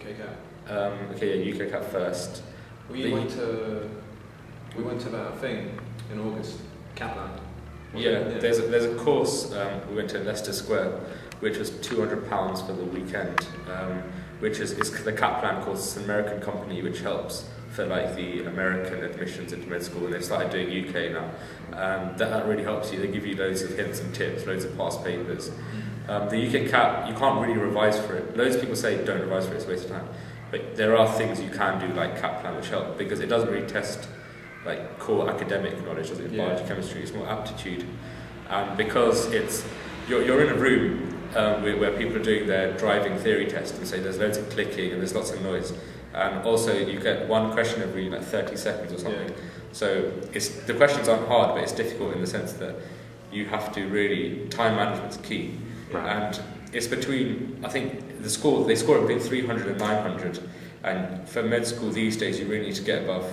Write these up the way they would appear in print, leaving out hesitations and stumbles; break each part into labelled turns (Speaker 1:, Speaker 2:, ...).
Speaker 1: UKCAT.
Speaker 2: Okay, yeah, UKCAT first.
Speaker 1: We went to that thing in August, CAPLAN.
Speaker 2: Yeah, there's a course we went to in Leicester Square, which was £200 for the weekend, which is the CAPLAN course. It's an American company which helps for like the American admissions into med school, and they started doing UK now. That really helps you. They give you loads of hints and tips, loads of past papers. The UKCAT, you can't really revise for it. Loads of people say don't revise for it, it's a waste of time. But there are things you can do like CAPLAN which help, because it doesn't really test like core academic knowledge, does it? Biology, chemistry, it's more aptitude. Because you're in a room where people are doing their driving theory test, and say there's loads of clicking and there's lots of noise. And also you get one question every like 30 seconds or something. So the questions aren't hard, but it's difficult in the sense that you have to really, time management's key. Right. And it's between, I think they score between 300 and 900. And for med school these days, you really need to get above,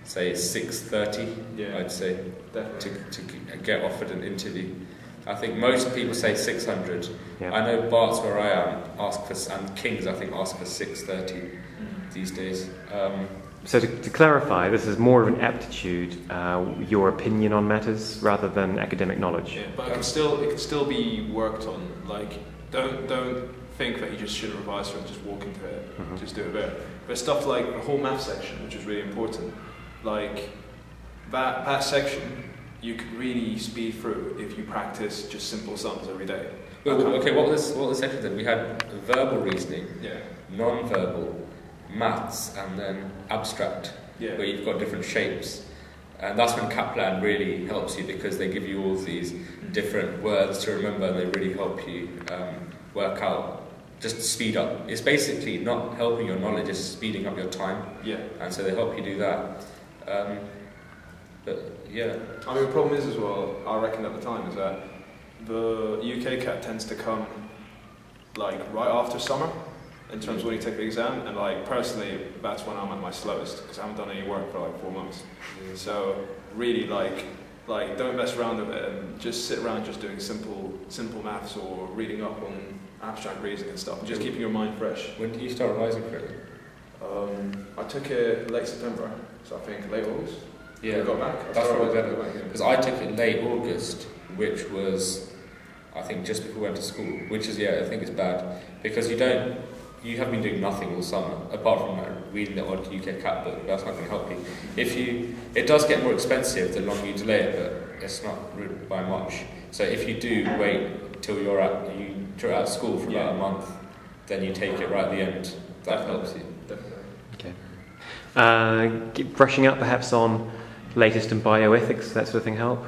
Speaker 2: say, 630, I'd say, to get offered an interview. I think most people say 600. Yeah. I know Bart's, where I am, and King's, I think, ask for 630 these days.
Speaker 3: So to clarify, this is more of an aptitude, your opinion on matters, rather than academic knowledge.
Speaker 1: Yeah, but it can still be worked on. Like, don't think that you just shouldn't revise for it, just walk into it, just do it better. But stuff like the whole math section, which is really important, like that section, you could really speed through if you practice just simple sums every day.
Speaker 2: Okay, what was the section then? We had verbal reasoning, non-verbal, maths, and then abstract, where you've got different shapes. And that's when CAPLAN really helps you, because they give you all these different words to remember, and they really help you work out, just speed up. It's basically not helping your knowledge, it's speeding up your time. Yeah. And so they help you do that. But yeah.
Speaker 1: I mean, the problem is as well, I reckon at the time, is that the UKCAT tends to come like right after summer, in terms of when you take the exam, and like personally, that's when I'm at my slowest, because I haven't done any work for like 4 months. So really, like don't mess around with it, and just sit around just doing simple maths or reading up on abstract reasoning and stuff, and just keeping your mind fresh.
Speaker 2: When did you start revising for it?
Speaker 1: I took it late September, so I think late August.
Speaker 2: Yeah,
Speaker 1: I got back.
Speaker 2: That's what I did, because I took it late August, which was, I think, just before we went to school. Which is, I think it's bad, because you have been doing nothing all summer, apart from reading the odd UKCAT book. That's not going to help you. It does get more expensive the longer you delay it, but it's not by much. So if you do wait till you're out of school for about a month, then you take it right at the end. That helps you.
Speaker 3: Definitely. Okay. Keep brushing up perhaps on latest in bioethics, that sort of thing help?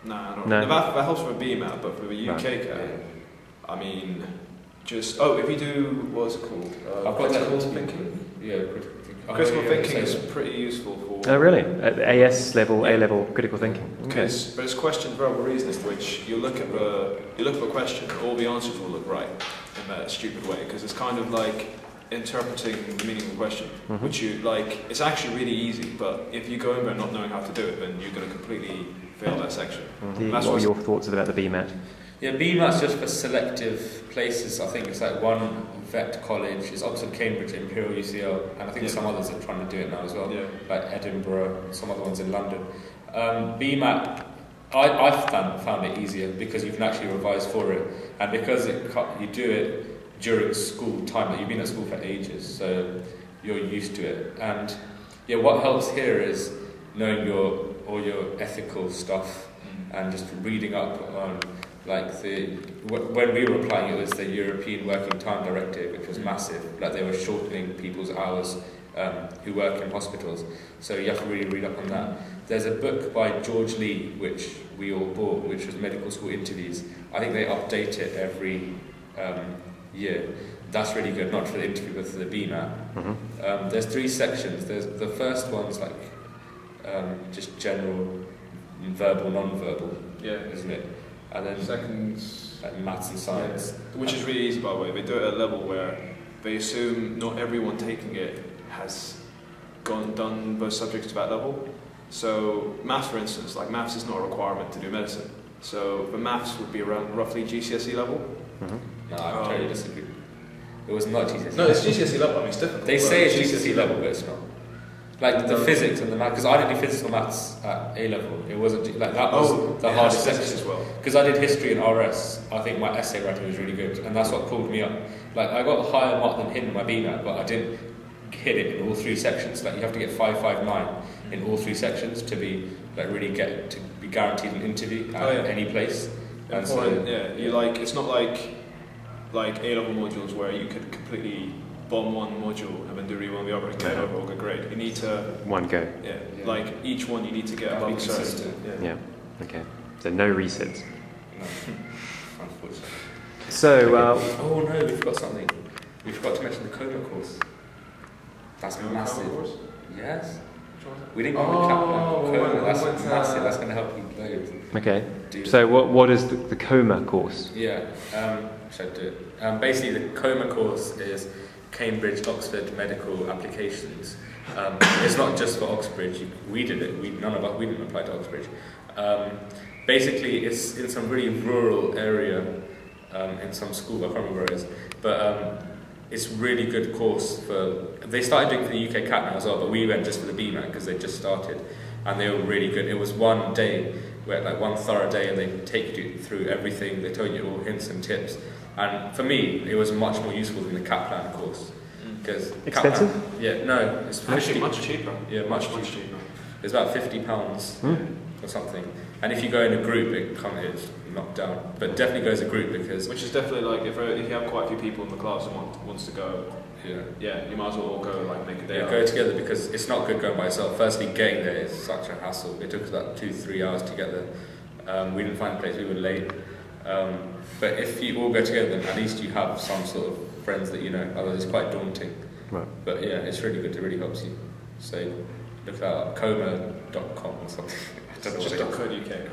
Speaker 1: No. That helps for BMAT, but for the UKCAT, I mean, just if you do, what's it called? Critical thinking.
Speaker 2: Yeah, critical thinking.
Speaker 1: Critical thinking is pretty useful for.
Speaker 3: Oh really? At AS level, A level critical thinking. Okay.
Speaker 1: But it's question verbal reasoning, which you look at the question, all the answers will look right in that stupid way, because it's kind of like interpreting the meaning of the question, which you like. It's actually really easy, but if you go in there not knowing how to do it, then you're going to completely fail that section.
Speaker 3: What are your thoughts about the BMAT?
Speaker 2: Yeah, BMAT's just for selective places. I think it's like one vet college, it's Oxford, Cambridge, Imperial, UCL, and I think some others are trying to do it now as well, like Edinburgh, some other ones in London. BMAT, I found it easier because you can actually revise for it, and because you do it during school time, like you've been at school for ages, so you're used to it. And what helps here is knowing all your ethical stuff and just reading up on when we were applying, it was the European Working Time Directive, which was massive. Like they were shortening people's hours who work in hospitals. So you have to really read up on that. There's a book by George Lee, which we all bought, which was Medical School Interviews. I think they update it every year. That's really good, not for the interview, but for the BMAT. There's 3 sections. There's the first one's like just general verbal, non-verbal, isn't it? And then
Speaker 1: seconds,
Speaker 2: like maths and science,
Speaker 1: which is really easy, by the way. They do it at a level where they assume not everyone taking it has done those subjects to that level. So maths, for instance, like maths is not a requirement to do medicine. So the maths would be around roughly GCSE level.
Speaker 2: No, I totally disagree. It was not GCSE.
Speaker 1: No, it's GCSE level. I mean, it's difficult.
Speaker 2: They say it's GCSE level, but it's not. Like the physics and the math, because I did physics and maths at A level. It wasn't like that was the hardest section
Speaker 1: as well.
Speaker 2: Because I did history and RS, I think my essay writing was really good, and that's what pulled me up. Like I got a higher mark than him in my BMAT, but I didn't hit it in all 3 sections. Like you have to get 559 in all 3 sections to be like really get to be guaranteed an interview at any place. And so,
Speaker 1: you like it's not like A level modules where you could completely bomb one module and then do really well on the other and get an overall good grade. You need to
Speaker 3: one go.
Speaker 1: Yeah, like each one you need to get a big cert.
Speaker 3: Yeah. Okay. So no resets.
Speaker 2: No, unfortunately.
Speaker 3: So.
Speaker 2: Oh no, we forgot something. We forgot to mention the COMA course. That's massive. Yes. We didn't go with CAPLAN. COMA. That's massive. That's going to help you loads.
Speaker 3: Okay. So what is the COMA course?
Speaker 2: Yeah. Should I do it? Basically, the COMA course is Cambridge Oxford Medical Applications. It's not just for Oxbridge. We did it. We didn't apply to Oxbridge. Basically, it's in some really rural area in some school. I can't remember where it is, but it's really good course for. They started doing it for the UKCAT now as well, but we went just for the BMAT because they just started, and they were really good. It was one day, one thorough day, and they take you through everything. They tell you all hints and tips. And for me, it was much more useful than the CAPLAN course. Because
Speaker 3: expensive?
Speaker 2: No, it's
Speaker 1: actually much cheaper.
Speaker 2: Yeah, much cheaper. It's about £50 or something. And if you go in a group, it's knocked down. But definitely go as a group because...
Speaker 1: Which is definitely like, if you have quite a few people in the class and wants to go, you might as well go make a day out.
Speaker 2: Go together because it's not good going by yourself. Firstly, getting there is such a hassle. It took us about 2-3 hours to get there. We didn't find a place, we were late. But if you all go together, then at least you have some sort of friends that you know. Otherwise, it's quite daunting.
Speaker 3: Right.
Speaker 2: But yeah, it's really good. It really helps you. So look that up, coma.com or something. I don't know
Speaker 1: just .co.uk.